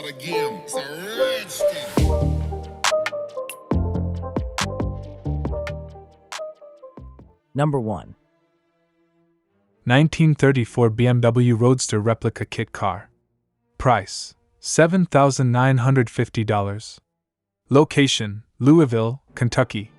the game. It's a rich thing. Number 1. 1934 BMW Roadster Replica Kit Car. Price: $7,950. Location: Louisville, Kentucky.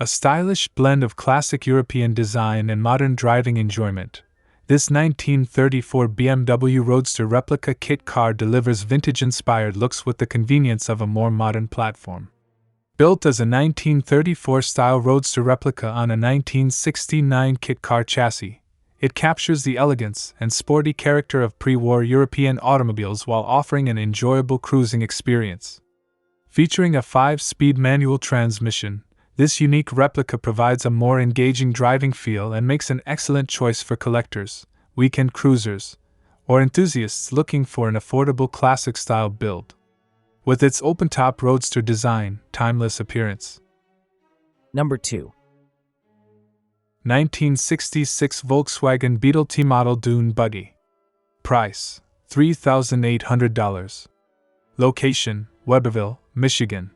A stylish blend of classic European design and modern driving enjoyment, this 1934 BMW Roadster Replica Kit Car delivers vintage-inspired looks with the convenience of a more modern platform. Built as a 1934-style Roadster replica on a 1969 kit car chassis, it captures the elegance and sporty character of pre-war European automobiles while offering an enjoyable cruising experience. Featuring a 5-speed manual transmission, this unique replica provides a more engaging driving feel and makes an excellent choice for collectors, weekend cruisers, or enthusiasts looking for an affordable classic-style build. With its open-top roadster design, timeless appearance. Number 2. 1966 Volkswagen Beetle T-Model Dune Buggy. Price: $3,800. Location: Weberville, Michigan.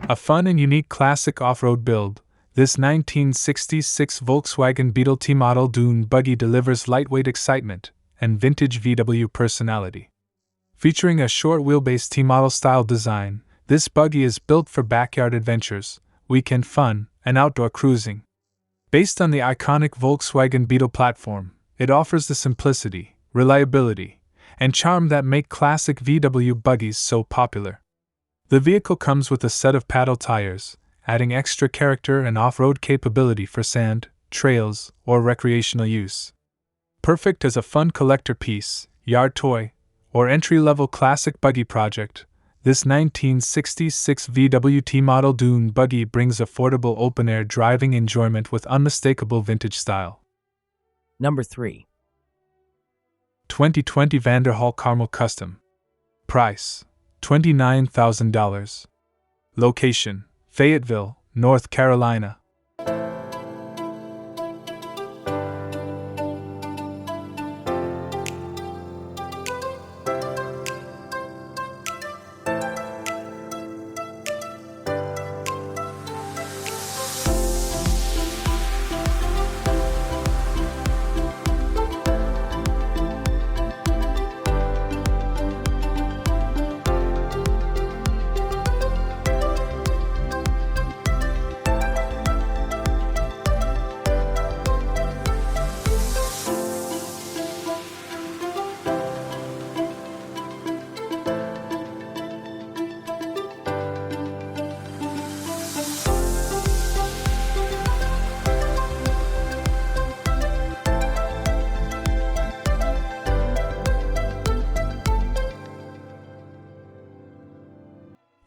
A fun and unique classic off-road build, this 1966 Volkswagen Beetle T-Model Dune Buggy delivers lightweight excitement and vintage VW personality. Featuring a short wheelbase T-Model style design, this buggy is built for backyard adventures, weekend fun, and outdoor cruising. Based on the iconic Volkswagen Beetle platform, it offers the simplicity, reliability, and charm that make classic VW buggies so popular. The vehicle comes with a set of paddle tires, adding extra character and off-road capability for sand, trails, or recreational use. Perfect as a fun collector piece, yard toy, or entry-level classic buggy project, this 1966 VW T-Model Dune Buggy brings affordable open-air driving enjoyment with unmistakable vintage style. Number 3. 2020 Vanderhall Carmel Custom. Price: $29,000. Location: Fayetteville, North Carolina.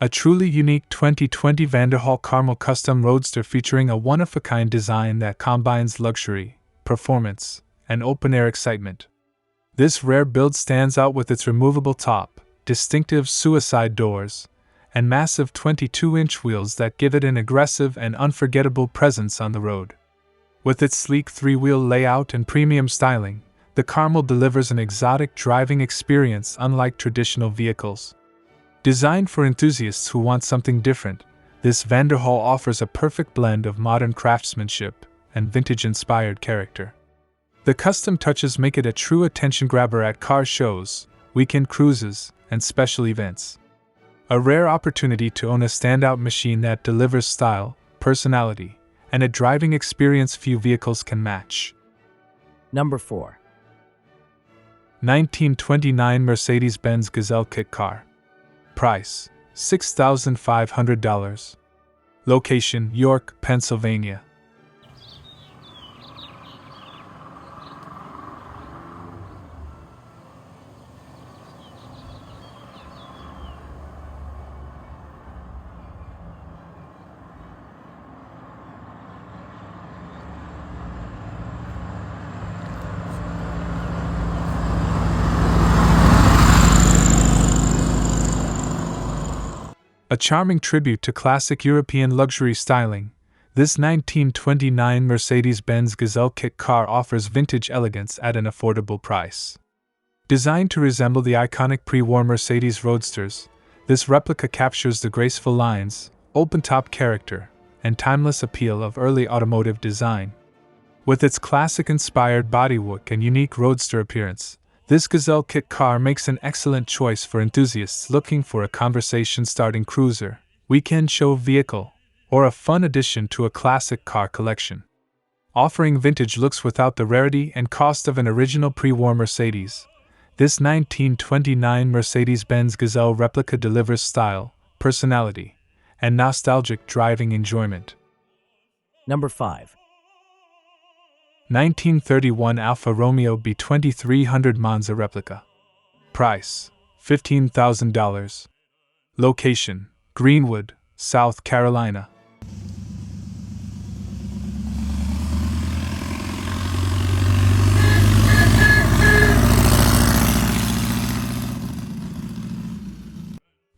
A truly unique 2020 Vanderhall Carmel Custom Roadster featuring a one-of-a-kind design that combines luxury, performance, and open-air excitement. This rare build stands out with its removable top, distinctive suicide doors, and massive 22-inch wheels that give it an aggressive and unforgettable presence on the road. With its sleek three-wheel layout and premium styling, the Carmel delivers an exotic driving experience unlike traditional vehicles. Designed for enthusiasts who want something different, this Vanderhall offers a perfect blend of modern craftsmanship and vintage-inspired character. The custom touches make it a true attention-grabber at car shows, weekend cruises, and special events. A rare opportunity to own a standout machine that delivers style, personality, and a driving experience few vehicles can match. Number 4. 1929 Mercedes-Benz Gazelle Kit Car. Price: $6,500. Location: York, Pennsylvania. A charming tribute to classic European luxury styling, this 1929 Mercedes-Benz Gazelle Kit Car offers vintage elegance at an affordable price. Designed to resemble the iconic pre-war Mercedes Roadsters, this replica captures the graceful lines, open-top character, and timeless appeal of early automotive design. With its classic-inspired bodywork and unique Roadster appearance, this Gazelle Kit Car makes an excellent choice for enthusiasts looking for a conversation-starting cruiser, weekend show vehicle, or a fun addition to a classic car collection. Offering vintage looks without the rarity and cost of an original pre-war Mercedes, this 1929 Mercedes-Benz Gazelle replica delivers style, personality, and nostalgic driving enjoyment. Number 5. 1931 Alfa Romeo B2300 Monza replica. Price: $15,000. Location: Greenwood, South Carolina.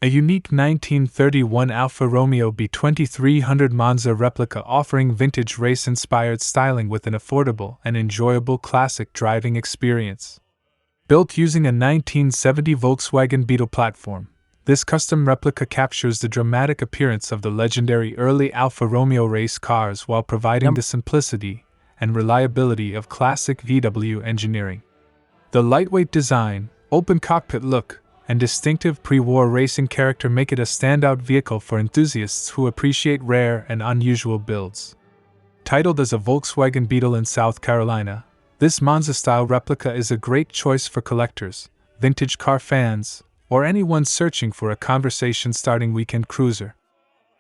A unique 1931 Alfa Romeo B2300 Monza replica offering vintage race-inspired styling with an affordable and enjoyable classic driving experience. Built using a 1970 Volkswagen Beetle platform, this custom replica captures the dramatic appearance of the legendary early Alfa Romeo race cars while providing the simplicity and reliability of classic VW engineering. The lightweight design, open cockpit look, and distinctive pre-war racing character make it a standout vehicle for enthusiasts who appreciate rare and unusual builds. Titled as a Volkswagen Beetle in South Carolina, this Monza-style replica is a great choice for collectors, vintage car fans, or anyone searching for a conversation-starting weekend cruiser.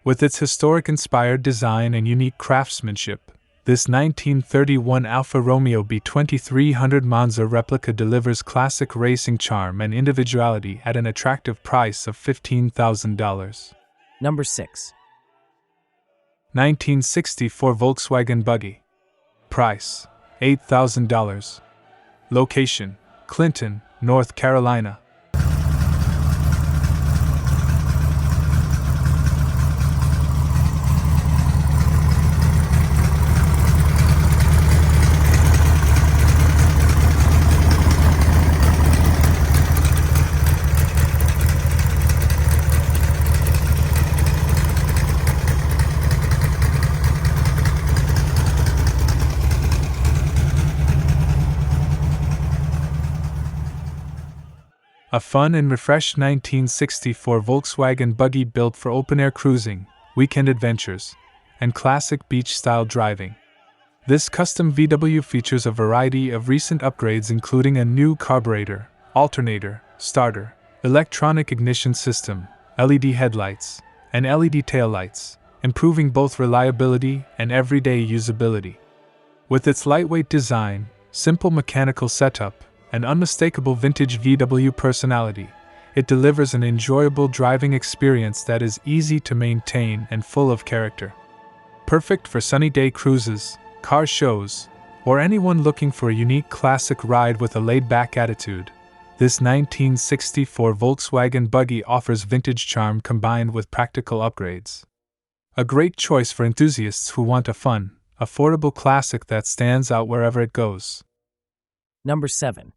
With its historic-inspired design and unique craftsmanship, this 1931 Alfa Romeo B2300 Monza replica delivers classic racing charm and individuality at an attractive price of $15,000. Number 6. 1964 Volkswagen Buggy. Price: $8,000. Location: Clinton, North Carolina. A fun and refreshed 1964 Volkswagen Buggy built for open-air cruising, weekend adventures, and classic beach-style driving. This custom VW features a variety of recent upgrades including a new carburetor, alternator, starter, electronic ignition system, LED headlights, and LED taillights, improving both reliability and everyday usability. With its lightweight design, simple mechanical setup, and unmistakable vintage VW personality, it delivers an enjoyable driving experience that is easy to maintain and full of character. Perfect for sunny day cruises, car shows, or anyone looking for a unique classic ride with a laid-back attitude, this 1964 Volkswagen Buggy offers vintage charm combined with practical upgrades. A great choice for enthusiasts who want a fun, affordable classic that stands out wherever it goes. Number 7.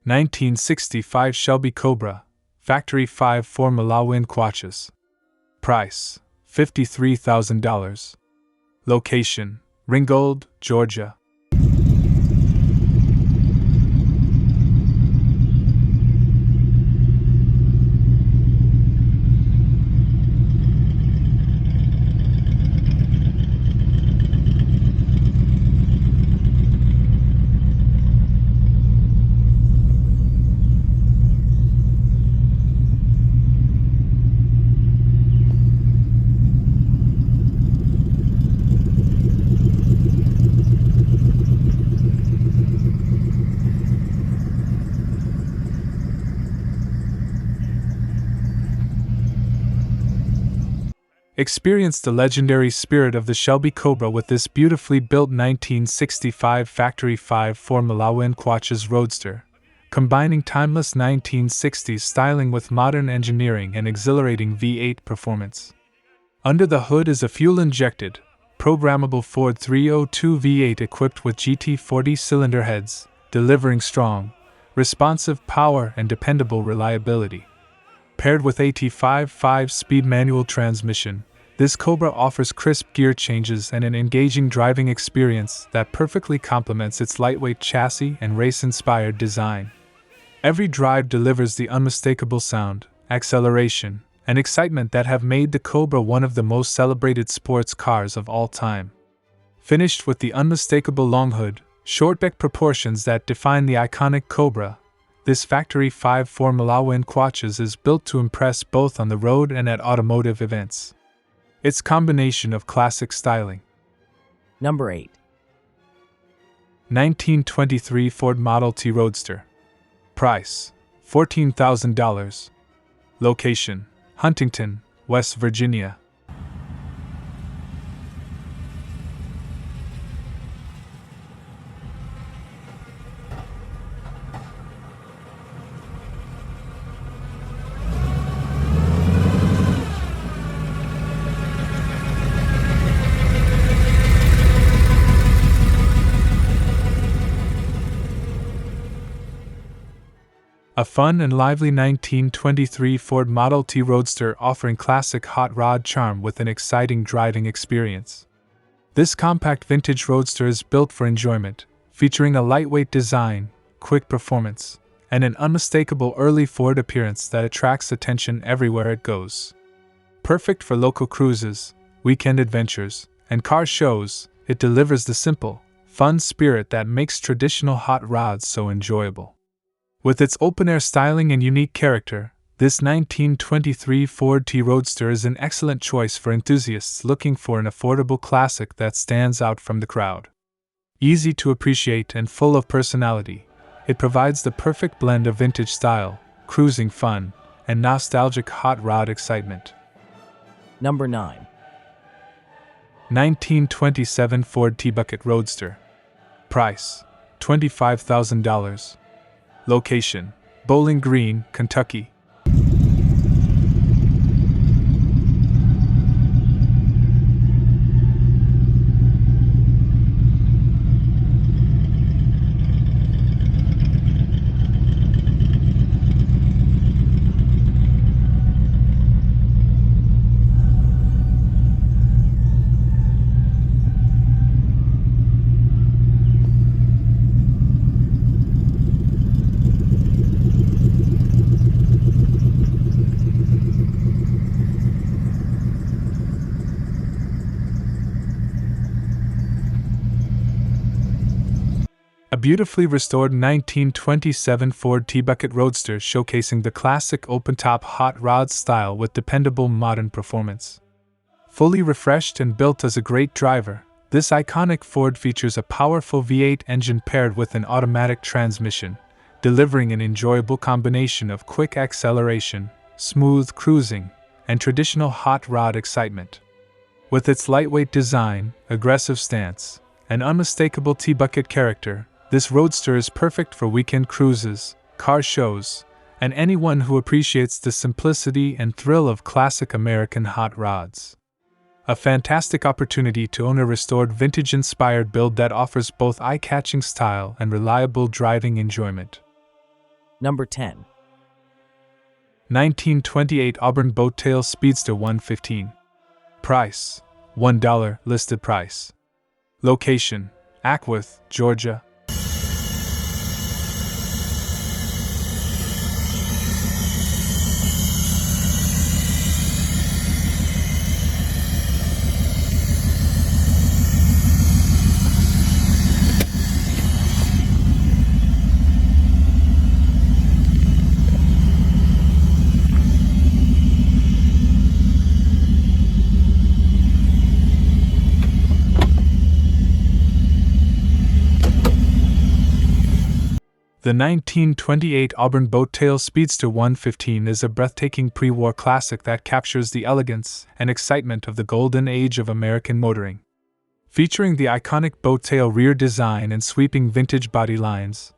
1965 Shelby Cobra, Factory 5 Formula Win Quatches. Price $53,000. Location Ringgold, Georgia. Experience the legendary spirit of the Shelby Cobra with this beautifully built 1965 Factory 5 Formula Win Quatches Roadster, combining timeless 1960s styling with modern engineering and exhilarating V8 performance. Under the hood is a fuel-injected, programmable Ford 302 V8 equipped with GT40 cylinder heads, delivering strong, responsive power and dependable reliability. Paired with a 5-speed manual transmission, this Cobra offers crisp gear changes and an engaging driving experience that perfectly complements its lightweight chassis and race-inspired design. Every drive delivers the unmistakable sound, acceleration, and excitement that have made the Cobra one of the most celebrated sports cars of all time. Finished with the unmistakable long hood, short deck proportions that define the iconic Cobra, this Factory 5 Formula Win Quatches is built to impress both on the road and at automotive events. Its combination of classic styling. Number 8. 1923 Ford Model T Roadster. Price $14,000. Location Huntington, West Virginia. A fun and lively 1923 Ford Model T Roadster offering classic hot rod charm with an exciting driving experience. This compact vintage roadster is built for enjoyment, featuring a lightweight design, quick performance, and an unmistakable early Ford appearance that attracts attention everywhere it goes. Perfect for local cruises, weekend adventures, and car shows, it delivers the simple, fun spirit that makes traditional hot rods so enjoyable. With its open-air styling and unique character, this 1923 Ford T Roadster is an excellent choice for enthusiasts looking for an affordable classic that stands out from the crowd. Easy to appreciate and full of personality, it provides the perfect blend of vintage style, cruising fun, and nostalgic hot rod excitement. Number 9. 1927 Ford T-Bucket Roadster. Price $25,000. Location Bowling Green, Kentucky. A beautifully restored 1927 Ford T-Bucket Roadster showcasing the classic open-top hot rod style with dependable modern performance. Fully refreshed and built as a great driver, this iconic Ford features a powerful V8 engine paired with an automatic transmission, delivering an enjoyable combination of quick acceleration, smooth cruising, and traditional hot rod excitement. With its lightweight design, aggressive stance, and unmistakable T-Bucket character, this roadster is perfect for weekend cruises, car shows, and anyone who appreciates the simplicity and thrill of classic American hot rods. A fantastic opportunity to own a restored vintage-inspired build that offers both eye-catching style and reliable driving enjoyment. Number 10. 1928 Auburn Boattail Speedster 115. Price: $1 listed price. Location: Acworth, Georgia. The 1928 Auburn Boattail Speedster 115 is a breathtaking pre-war classic that captures the elegance and excitement of the golden age of American motoring. Featuring the iconic Boattail rear design and sweeping vintage body lines,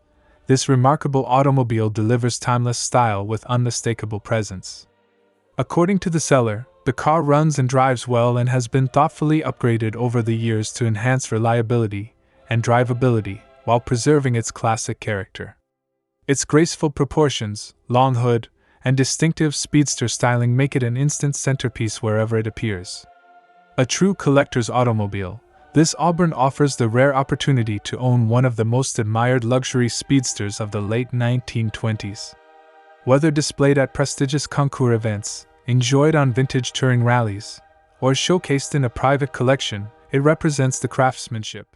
this remarkable automobile delivers timeless style with unmistakable presence. According to the seller, the car runs and drives well and has been thoughtfully upgraded over the years to enhance reliability and drivability, while preserving its classic character. Its graceful proportions, long hood, and distinctive speedster styling make it an instant centerpiece wherever it appears. A true collector's automobile, this Auburn offers the rare opportunity to own one of the most admired luxury speedsters of the late 1920s. Whether displayed at prestigious concours events, enjoyed on vintage touring rallies, or showcased in a private collection, it represents the craftsmanship,